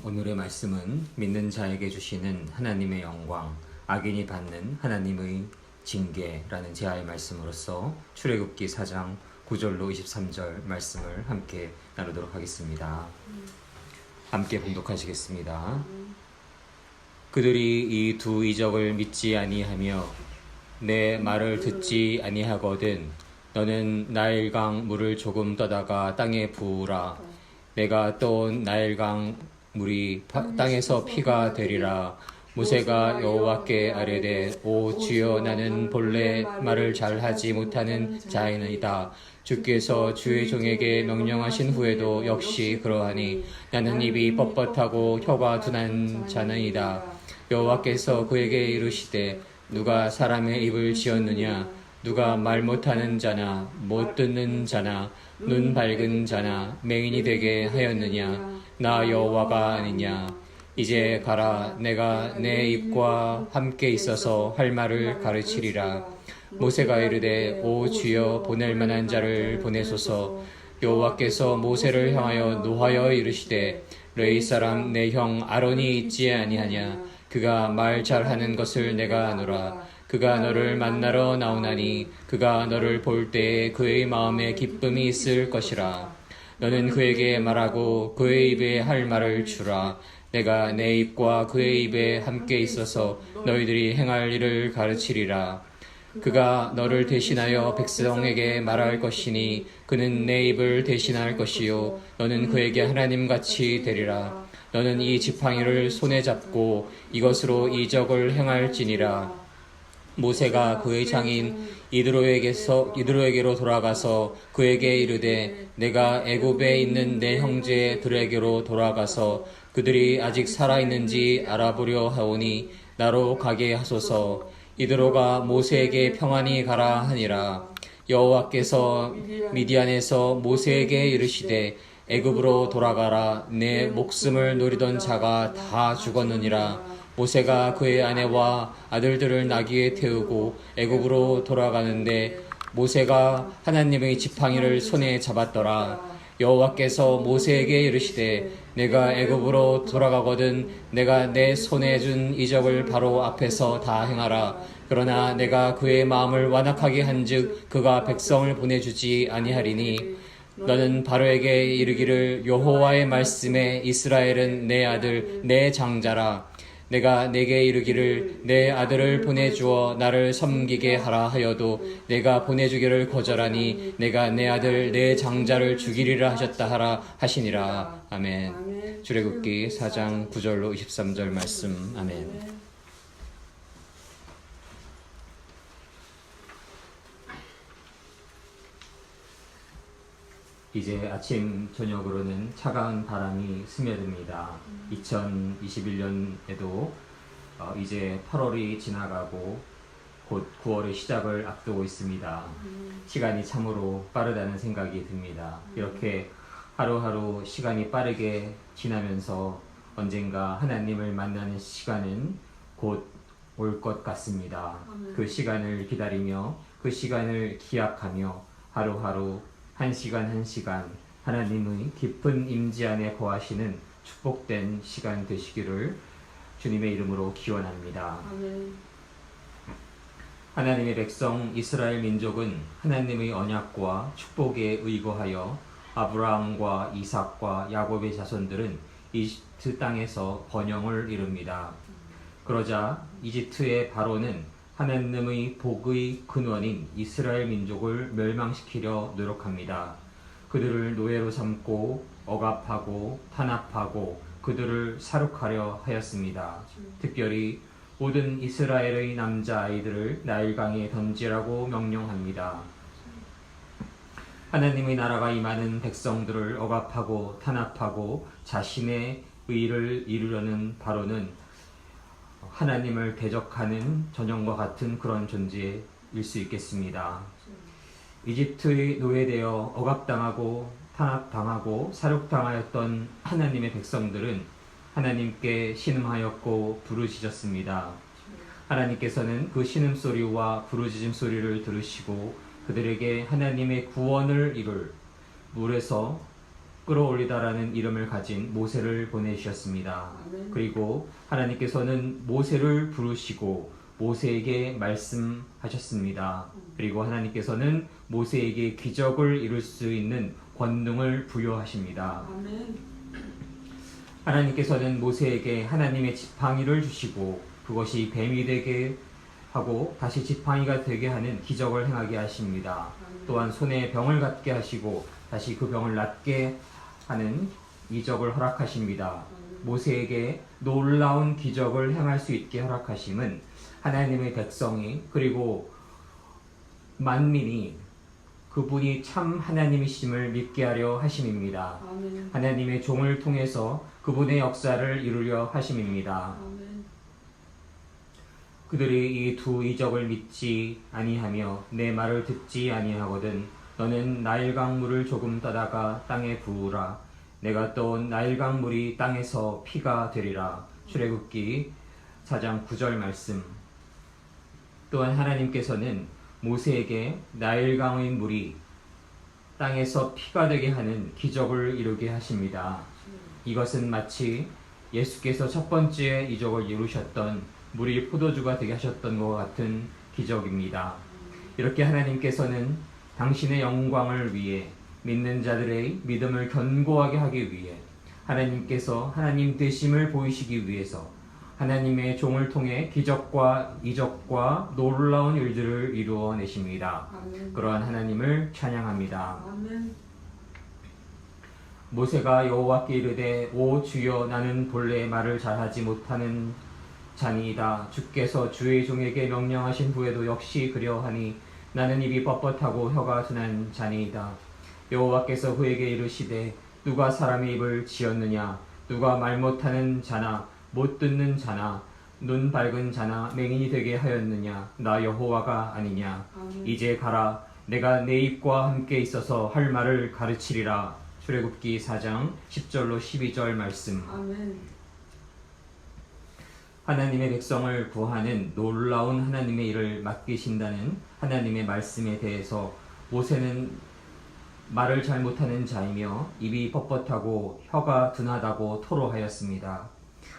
오늘의 말씀은 믿는 자에게 주시는 하나님의 영광, 악인이 받는 하나님의 징계라는 제아의 말씀으로서 출애굽기 4장 9절로 23절 말씀을 함께 나누도록 하겠습니다. 함께 봉독하시겠습니다. 그들이 이 두 이적을 믿지 아니하며 내 말을 듣지 아니하거든 너는 나일강 물을 조금 떠다가 땅에 부으라. 내가 떠온 나일강 물이 땅에서 피가 되리라. 모세가 여호와께 아뢰되 오 주여 나는 본래 말을 잘하지 못하는 자이니이다. 주께서 주의 종에게 명령하신 후에도 역시 그러하니 나는 입이 뻣뻣하고 혀가 둔한 자니이다. 여호와께서 그에게 이르시되 누가 사람의 입을 지었느냐? 누가 말 못하는 자나 못 듣는 자나 눈 밝은 자나 맹인이 되게 하였느냐? 나 여호와가 아니냐? 이제 가라. 내가 내 입과 함께 있어서 할 말을 가르치리라. 모세가 이르되 오 주여 보낼 만한 자를 보내소서. 여호와께서 모세를 향하여 노하여 이르시되 레위 사람 내 형 아론이 있지 아니하냐? 그가 말 잘하는 것을 내가 아노라. 그가 너를 만나러 나오나니 그가 너를 볼 때에 그의 마음에 기쁨이 있을 것이라. 너는 그에게 말하고 그의 입에 할 말을 주라. 내가 내 입과 그의 입에 함께 있어서 너희들이 행할 일을 가르치리라. 그가 너를 대신하여 백성에게 말할 것이니 그는 내 입을 대신할 것이요 너는 그에게 하나님같이 되리라. 너는 이 지팡이를 손에 잡고 이것으로 이적을 행할지니라. 모세가 그의 장인 이드로에게로 돌아가서 그에게 이르되 내가 애굽에 있는 내 형제들에게로 돌아가서 그들이 아직 살아있는지 알아보려 하오니 나로 가게 하소서. 이드로가 모세에게 평안히 가라 하니라. 여호와께서 미디안에서 모세에게 이르시되 애굽으로 돌아가라. 내 목숨을 노리던 자가 다 죽었느니라. 모세가 그의 아내와 아들들을 나귀에 태우고 애굽으로 돌아가는데 모세가 하나님의 지팡이를 손에 잡았더라. 여호와께서 모세에게 이르시되 내가 애굽으로 돌아가거든 내가 내 손에 준 이적을 바로 앞에서 다 행하라. 그러나 내가 그의 마음을 완악하게 한즉 그가 백성을 보내주지 아니하리니 너는 바로에게 이르기를 여호와의 말씀에 이스라엘은 내 아들 내 장자라. 내가 내게 이르기를 내 아들을 보내주어 나를 섬기게 하라 하여도 내가 보내주기를 거절하니 내가 내 아들 내 장자를 죽이리라 하셨다 하라 하시니라. 아멘. 출애굽기 4장 9절로 23절 말씀. 아멘. 이제 아침 저녁으로는 차가운 바람이 스며듭니다. 2021년에도 이제 8월이 지나가고 곧 9월의 시작을 앞두고 있습니다. 시간이 참으로 빠르다는 생각이 듭니다. 이렇게 하루하루 시간이 빠르게 지나면서 언젠가 하나님을 만나는 시간은 곧 올 것 같습니다. 그 시간을 기다리며 그 시간을 기약하며 하루하루 한 시간 한 시간 하나님의 깊은 임재 안에 거하시는 축복된 시간 되시기를 주님의 이름으로 기원합니다. 아멘. 하나님의 백성 이스라엘 민족은 하나님의 언약과 축복에 의거하여 아브라함과 이삭과 야곱의 자손들은 이집트 땅에서 번영을 이룹니다. 그러자 이집트의 바로는 하나님의 복의 근원인 이스라엘 민족을 멸망시키려 노력합니다. 그들을 노예로 삼고 억압하고 탄압하고 그들을 살육하려 하였습니다. 특별히 모든 이스라엘의 남자아이들을 나일강에 던지라고 명령합니다. 하나님의 나라가 임하는 백성들을 억압하고 탄압하고 자신의 의를 이루려는 바로는 하나님을 대적하는 전형과 같은 그런 존재일 수 있겠습니다. 이집트의 노예되어 억압당하고 탄압당하고 살육당하였던 하나님의 백성들은 하나님께 신음하였고 부르짖었습니다. 하나님께서는 그 신음소리와 부르짖음 소리를 들으시고 그들에게 하나님의 구원을 이룰 물에서 끌어올리다라는 이름을 가진 모세를 보내주셨습니다. 아멘. 그리고 하나님께서는 모세를 부르시고 모세에게 말씀하셨습니다. 그리고 하나님께서는 모세에게 기적을 이룰 수 있는 권능을 부여하십니다. 아멘. 하나님께서는 모세에게 하나님의 지팡이를 주시고 그것이 뱀이 되게 하고 다시 지팡이가 되게 하는 기적을 행하게 하십니다. 또한 손에 병을 갖게 하시고 다시 그 병을 낫게 하는 이적을 허락하십니다. 모세에게 놀라운 기적을 행할 수 있게 허락하심은 하나님의 백성이 그리고 만민이 그분이 참 하나님이심을 믿게 하려 하심입니다. 아멘. 하나님의 종을 통해서 그분의 역사를 이루려 하심입니다. 아멘. 그들이 이 두 이적을 믿지 아니하며 내 말을 듣지 아니하거든 너는 나일강 물을 조금 떠다가 땅에 부으라. 내가 떠온 나일강 물이 땅에서 피가 되리라. 출애굽기 4장 9절 말씀. 또한 하나님께서는 모세에게 나일강의 물이 땅에서 피가 되게 하는 기적을 이루게 하십니다. 이것은 마치 예수께서 첫 번째 이적을 이루셨던 물이 포도주가 되게 하셨던 것 같은 기적입니다. 이렇게 하나님께서는 당신의 영광을 위해 믿는 자들의 믿음을 견고하게 하기 위해 하나님께서 하나님 되심을 보이시기 위해서 하나님의 종을 통해 기적과 이적과 놀라운 일들을 이루어내십니다. 아멘. 그러한 하나님을 찬양합니다. 아멘. 모세가 여호와께 이르되 오 주여 나는 본래 말을 잘하지 못하는 자니이다. 주께서 주의 종에게 명령하신 후에도 역시 그려하니 나는 입이 뻣뻣하고 혀가 둔한 자니이다. 여호와께서 그에게 이르시되 누가 사람의 입을 지었느냐 누가 말 못하는 자나 못 듣는 자나 눈 밝은 자나 맹인이 되게 하였느냐 나 여호와가 아니냐. 아멘. 이제 가라 내가 내 입과 함께 있어서 할 말을 가르치리라. 출애굽기 4장 10절로 12절 말씀. 아멘. 하나님의 백성을 구하는 놀라운 하나님의 일을 맡기신다는 하나님의 말씀에 대해서 모세는 말을 잘 못하는 자이며 입이 뻣뻣하고 혀가 둔하다고 토로하였습니다.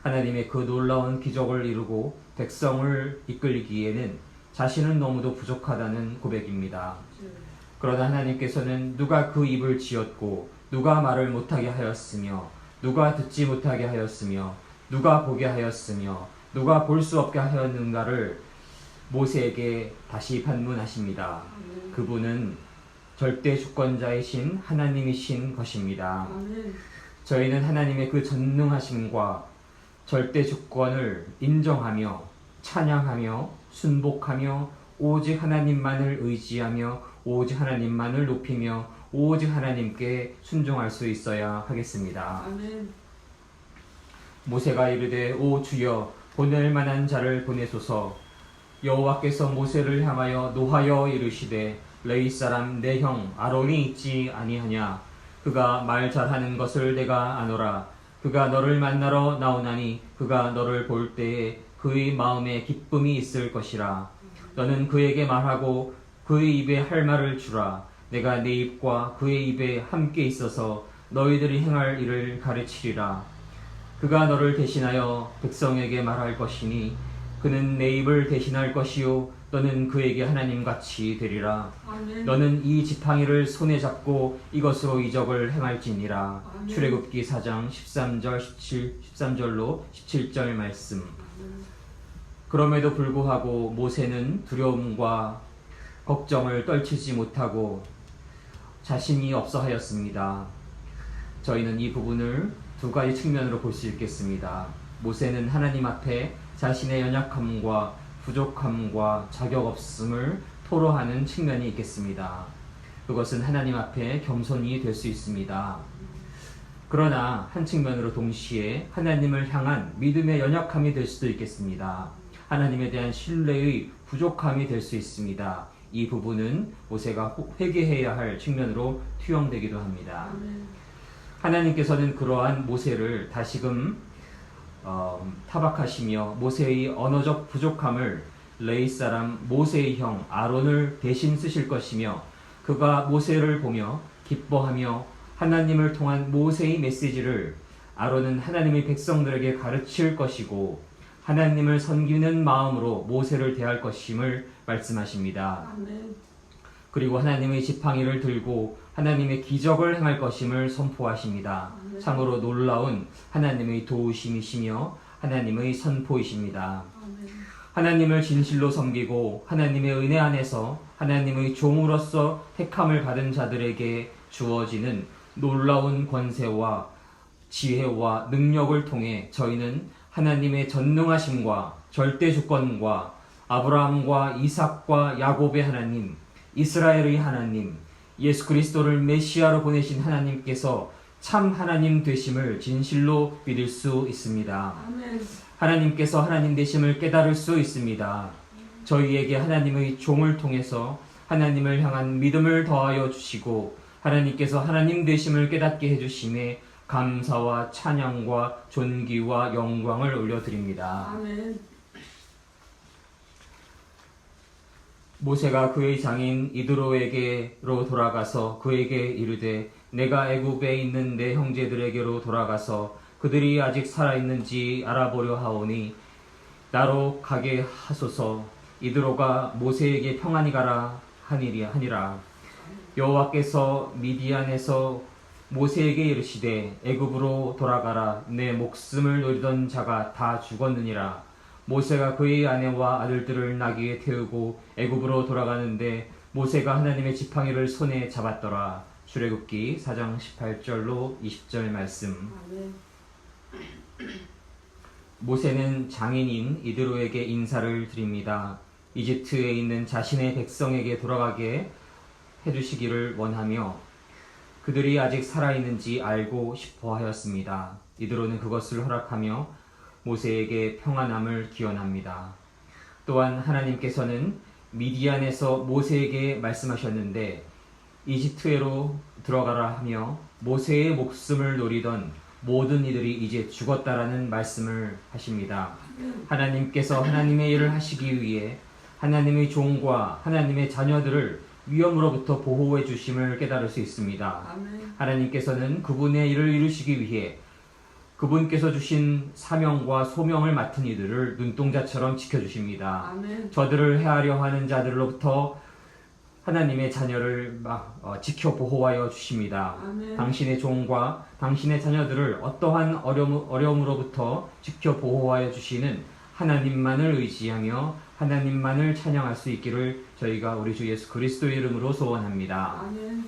하나님의 그 놀라운 기적을 이루고 백성을 이끌기에는 자신은 너무도 부족하다는 고백입니다. 그러나 하나님께서는 누가 그 입을 지었고 누가 말을 못하게 하였으며 누가 듣지 못하게 하였으며 누가 보게 하였으며 누가 볼 수 없게 하였는가를 모세에게 다시 반문하십니다. 그분은 절대 주권자이신 하나님이신 것입니다. 아멘. 저희는 하나님의 그 전능하심과 절대 주권을 인정하며 찬양하며 순복하며 오직 하나님만을 의지하며 오직 하나님만을 높이며 오직 하나님께 순종할 수 있어야 하겠습니다. 아멘. 모세가 이르되 오 주여 보낼 만한 자를 보내소서. 여호와께서 모세를 향하여 노하여 이르시되 레위 사람 내 형 아론이 있지 아니하냐. 그가 말 잘하는 것을 내가 아노라. 그가 너를 만나러 나오나니 그가 너를 볼 때에 그의 마음에 기쁨이 있을 것이라. 너는 그에게 말하고 그의 입에 할 말을 주라. 내가 내 입과 그의 입에 함께 있어서 너희들이 행할 일을 가르치리라. 그가 너를 대신하여 백성에게 말할 것이니 그는 내 입을 대신할 것이요 너는 그에게 하나님같이 되리라. 아멘. 너는 이 지팡이를 손에 잡고 이것으로 이적을 행할지니라. 아멘. 출애굽기 4장 13절로 17절 말씀. 그럼에도 불구하고 모세는 두려움과 걱정을 떨치지 못하고 자신이 없어 하였습니다. 저희는 이 부분을 두 가지 측면으로 볼 수 있겠습니다. 모세는 하나님 앞에 자신의 연약함과 부족함과 자격 없음을 토로하는 측면이 있겠습니다. 그것은 하나님 앞에 겸손이 될 수 있습니다. 그러나 한 측면으로 동시에 하나님을 향한 믿음의 연약함이 될 수도 있겠습니다. 하나님에 대한 신뢰의 부족함이 될 수 있습니다. 이 부분은 모세가 회개해야 할 측면으로 투영되기도 합니다. 아멘. 하나님께서는 그러한 모세를 다시금 타박하시며 모세의 언어적 부족함을 레위 사람 모세의 형 아론을 대신 쓰실 것이며 그가 모세를 보며 기뻐하며 하나님을 통한 모세의 메시지를 아론은 하나님의 백성들에게 가르칠 것이고 하나님을 섬기는 마음으로 모세를 대할 것임을 말씀하십니다. 아멘. 그리고 하나님의 지팡이를 들고 하나님의 기적을 행할 것임을 선포하십니다. 아멘. 참으로 놀라운 하나님의 도우심이시며 하나님의 선포이십니다. 아멘. 하나님을 진실로 섬기고 하나님의 은혜 안에서 하나님의 종으로서 택함을 받은 자들에게 주어지는 놀라운 권세와 지혜와 능력을 통해 저희는 하나님의 전능하심과 절대 주권과 아브라함과 이삭과 야곱의 하나님, 이스라엘의 하나님, 예수 그리스도를 메시아로 보내신 하나님께서 참 하나님 되심을 진실로 믿을 수 있습니다. 아멘. 하나님께서 하나님 되심을 깨달을 수 있습니다. 저희에게 하나님의 종을 통해서 하나님을 향한 믿음을 더하여 주시고 하나님께서 하나님 되심을 깨닫게 해주심에 감사와 찬양과 존귀와 영광을 올려드립니다. 아멘. 모세가 그의 장인 이드로에게로 돌아가서 그에게 이르되 내가 애굽에 있는 내 형제들에게로 돌아가서 그들이 아직 살아있는지 알아보려 하오니 나로 가게 하소서. 이드로가 모세에게 평안히 가라 하니라. 여호와께서 미디안에서 모세에게 이르시되 애굽으로 돌아가라. 내 목숨을 노리던 자가 다 죽었느니라. 모세가 그의 아내와 아들들을 나귀에 태우고 애굽으로 돌아가는데 모세가 하나님의 지팡이를 손에 잡았더라. 출애굽기 4장 18절로 20절 말씀. 아멘. 모세는 장인인 이드로에게 인사를 드립니다. 이집트에 있는 자신의 백성에게 돌아가게 해주시기를 원하며 그들이 아직 살아있는지 알고 싶어 하였습니다. 이드로는 그것을 허락하며 모세에게 평안함을 기원합니다. 또한 하나님께서는 미디안에서 모세에게 말씀하셨는데 이집트로 들어가라 하며 모세의 목숨을 노리던 모든 이들이 이제 죽었다라는 말씀을 하십니다. 하나님께서 하나님의 일을 하시기 위해 하나님의 종과 하나님의 자녀들을 위험으로부터 보호해 주심을 깨달을 수 있습니다. 아멘. 하나님께서는 그분의 일을 이루시기 위해 그분께서 주신 사명과 소명을 맡은 이들을 눈동자처럼 지켜주십니다. 아멘. 저들을 해하려 하는 자들로부터 하나님의 자녀를 지켜 보호하여 주십니다. 아멘. 당신의 종과 당신의 자녀들을 어떠한 어려움으로부터 지켜 보호하여 주시는 하나님만을 의지하며 하나님만을 찬양할 수 있기를 저희가 우리 주 예수 그리스도의 이름으로 소원합니다. 아멘.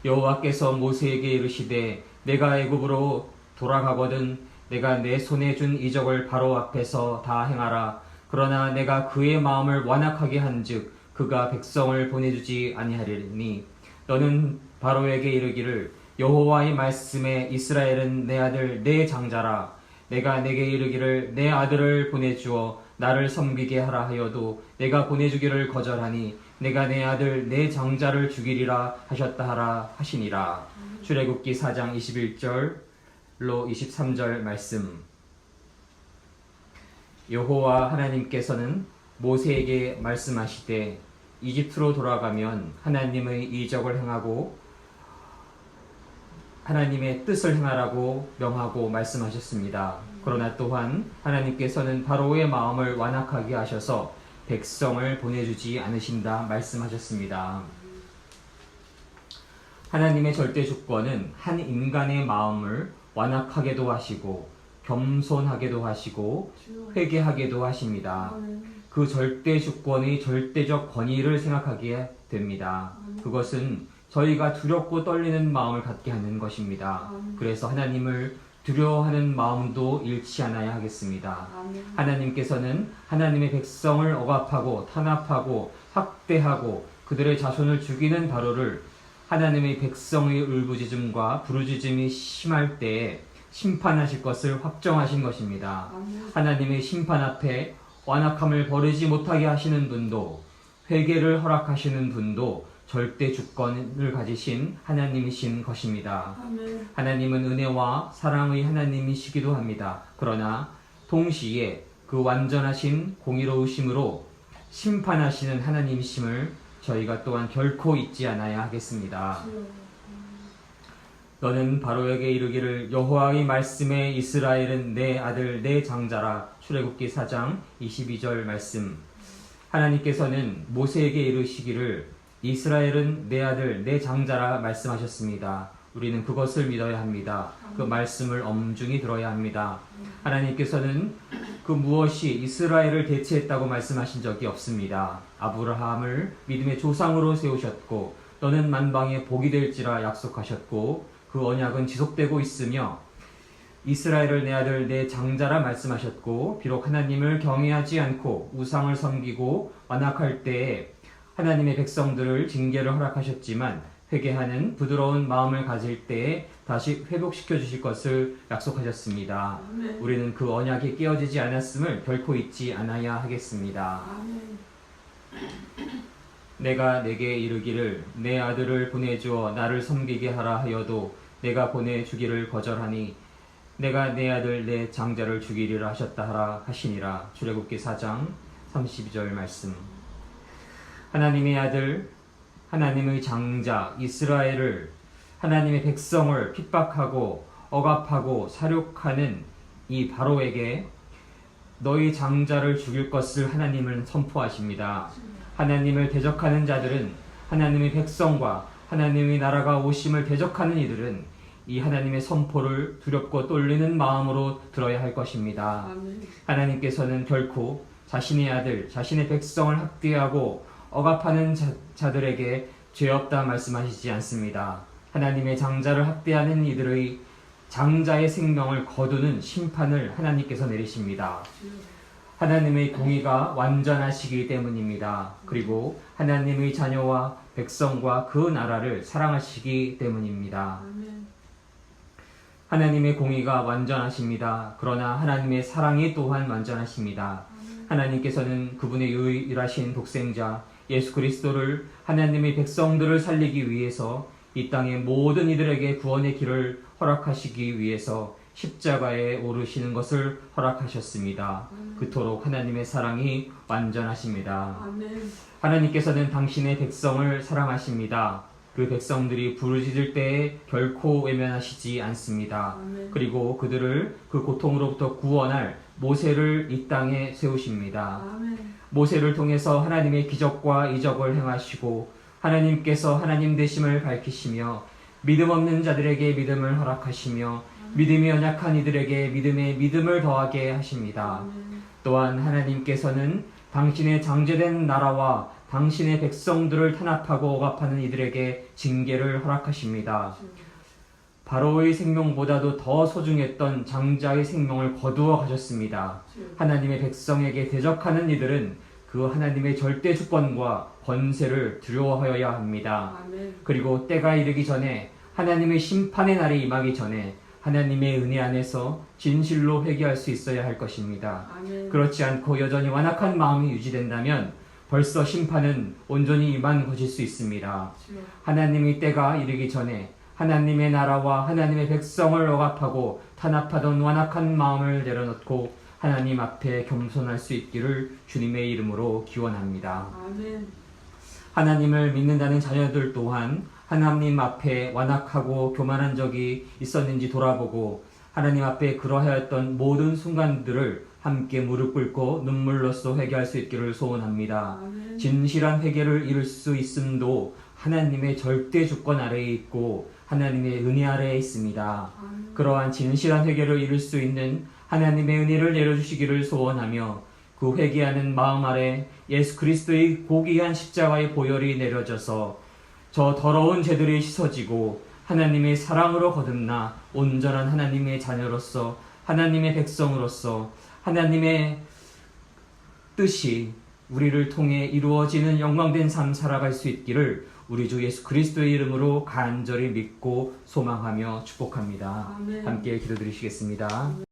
여호와께서 모세에게 이르시되 내가 애굽으로 돌아가거든 내가 내 손에 준 이적을 바로 앞에서 다 행하라. 그러나 내가 그의 마음을 완악하게 한즉 그가 백성을 보내주지 아니하리니 너는 바로에게 이르기를 여호와의 말씀에 이스라엘은 내 아들 내 장자라. 내가 내게 이르기를 내 아들을 보내주어 나를 섬기게 하라 하여도 내가 보내주기를 거절하니 내가 내 아들 내 장자를 죽이리라 하셨다 하라 하시니라. 출애굽기 4장 21절로 23절 말씀. 여호와 하나님께서는 모세에게 말씀하시되 이집트로 돌아가면 하나님의 이적을 행하고 하나님의 뜻을 행하라고 명하고 말씀하셨습니다. 그러나 또한 하나님께서는 바로의 마음을 완악하게 하셔서 백성을 보내주지 않으신다 말씀하셨습니다. 하나님의 절대 주권은 한 인간의 마음을 완악하게도 하시고 겸손하게도 하시고 회개하게도 하십니다. 그 절대 주권의 절대적 권위를 생각하게 됩니다. 그것은 저희가 두렵고 떨리는 마음을 갖게 하는 것입니다. 그래서 하나님을 두려워하는 마음도 잃지 않아야 하겠습니다. 하나님께서는 하나님의 백성을 억압하고 탄압하고 학대하고 그들의 자손을 죽이는 바로를 하나님의 백성의 울부짖음과 부르짖음이 심할 때에 심판하실 것을 확정하신 것입니다. 하나님의 심판 앞에 완악함을 버리지 못하게 하시는 분도 회개를 허락하시는 분도 절대 주권을 가지신 하나님이신 것입니다. 아멘. 하나님은 은혜와 사랑의 하나님이시기도 합니다. 그러나 동시에 그 완전하신 공의로우심으로 심판하시는 하나님이심을 저희가 또한 결코 잊지 않아야 하겠습니다. 너는 바로에게 이르기를 여호와의 말씀에 이스라엘은 내 아들 내 장자라. 출애굽기 4장 22절 말씀. 하나님께서는 모세에게 이르시기를 이스라엘은 내 아들 내 장자라 말씀하셨습니다. 우리는 그것을 믿어야 합니다. 그 말씀을 엄중히 들어야 합니다. 하나님께서는 그 무엇이 이스라엘을 대체했다고 말씀하신 적이 없습니다. 아브라함을 믿음의 조상으로 세우셨고 너는 만방의 복이 될지라 약속하셨고 그 언약은 지속되고 있으며 이스라엘을 내 아들 내 장자라 말씀하셨고 비록 하나님을 경외하지 않고 우상을 섬기고 완악할 때에 하나님의 백성들을 징계를 허락하셨지만 회개하는 부드러운 마음을 가질 때에 다시 회복시켜 주실 것을 약속하셨습니다. 아멘. 우리는 그 언약이 깨어지지 않았음을 결코 잊지 않아야 하겠습니다. 아멘. 내가 내게 이르기를 내 아들을 보내주어 나를 섬기게 하라 하여도 내가 보내주기를 거절하니 내가 내 아들 내 장자를 죽이리라 하셨다 하라 하시니라. 출애굽기 4장 32절 말씀. 하나님의 아들 하나님의 장자 이스라엘을 하나님의 백성을 핍박하고 억압하고 사륙하는 이 바로에게 너희 장자를 죽일 것을 하나님은 선포하십니다. 하나님을 대적하는 자들은 하나님의 백성과 하나님의 나라가 오심을 대적하는 이들은 이 하나님의 선포를 두렵고 떨리는 마음으로 들어야 할 것입니다. 아멘. 하나님께서는 결코 자신의 아들, 자신의 백성을 학대하고 억압하는 자들에게 죄 없다 말씀하시지 않습니다. 하나님의 장자를 학대하는 이들의 장자의 생명을 거두는 심판을 하나님께서 내리십니다. 하나님의 공의가 완전하시기 때문입니다. 그리고 하나님의 자녀와 백성과 그 나라를 사랑하시기 때문입니다. 아멘. 하나님의 공의가 완전하십니다. 그러나 하나님의 사랑이 또한 완전하십니다. 하나님께서는 그분의 유일하신 독생자 예수 그리스도를 하나님의 백성들을 살리기 위해서 이 땅의 모든 이들에게 구원의 길을 허락하시기 위해서 십자가에 오르시는 것을 허락하셨습니다. 그토록 하나님의 사랑이 완전하십니다. 아멘. 하나님께서는 당신의 백성을 사랑하십니다. 그 백성들이 부르짖을 때에 결코 외면하시지 않습니다. 아멘. 그리고 그들을 그 고통으로부터 구원할 모세를 이 땅에 세우십니다. 아멘. 모세를 통해서 하나님의 기적과 이적을 행하시고 하나님께서 하나님 되심을 밝히시며 믿음 없는 자들에게 믿음을 허락하시며 믿음이 연약한 이들에게 믿음에 믿음을 더하게 하십니다. 아멘. 또한 하나님께서는 당신의 장제된 나라와 당신의 백성들을 탄압하고 억압하는 이들에게 징계를 허락하십니다. 바로의 생명보다도 더 소중했던 장자의 생명을 거두어 가셨습니다. 하나님의 백성에게 대적하는 이들은 그 하나님의 절대 주권과 권세를 두려워하여야 합니다. 아멘. 그리고 때가 이르기 전에 하나님의 심판의 날이 임하기 전에 하나님의 은혜 안에서 진실로 회개할 수 있어야 할 것입니다. 아멘. 그렇지 않고 여전히 완악한 마음이 유지된다면 벌써 심판은 온전히 임한 것일 수 있습니다. 하나님의 때가 이르기 전에 하나님의 나라와 하나님의 백성을 억압하고 탄압하던 완악한 마음을 내려놓고 하나님 앞에 겸손할 수 있기를 주님의 이름으로 기원합니다. 아멘. 하나님을 믿는다는 자녀들 또한 하나님 앞에 완악하고 교만한 적이 있었는지 돌아보고 하나님 앞에 그러하였던 모든 순간들을 함께 무릎 꿇고 눈물로써 회개할 수 있기를 소원합니다. 아멘. 진실한 회개를 이룰 수 있음도 하나님의 절대 주권 아래에 있고 하나님의 은혜 아래에 있습니다. 아멘. 그러한 진실한 회개를 이룰 수 있는 하나님의 은혜를 내려주시기를 소원하며 그 회개하는 마음 아래 예수 그리스도의 고귀한 십자가의 보혈이 내려져서 저 더러운 죄들이 씻어지고 하나님의 사랑으로 거듭나 온전한 하나님의 자녀로서 하나님의 백성으로서 하나님의 뜻이 우리를 통해 이루어지는 영광된 삶 살아갈 수 있기를 우리 주 예수 그리스도의 이름으로 간절히 믿고 소망하며 축복합니다. 아멘. 함께 기도드리시겠습니다. 아멘.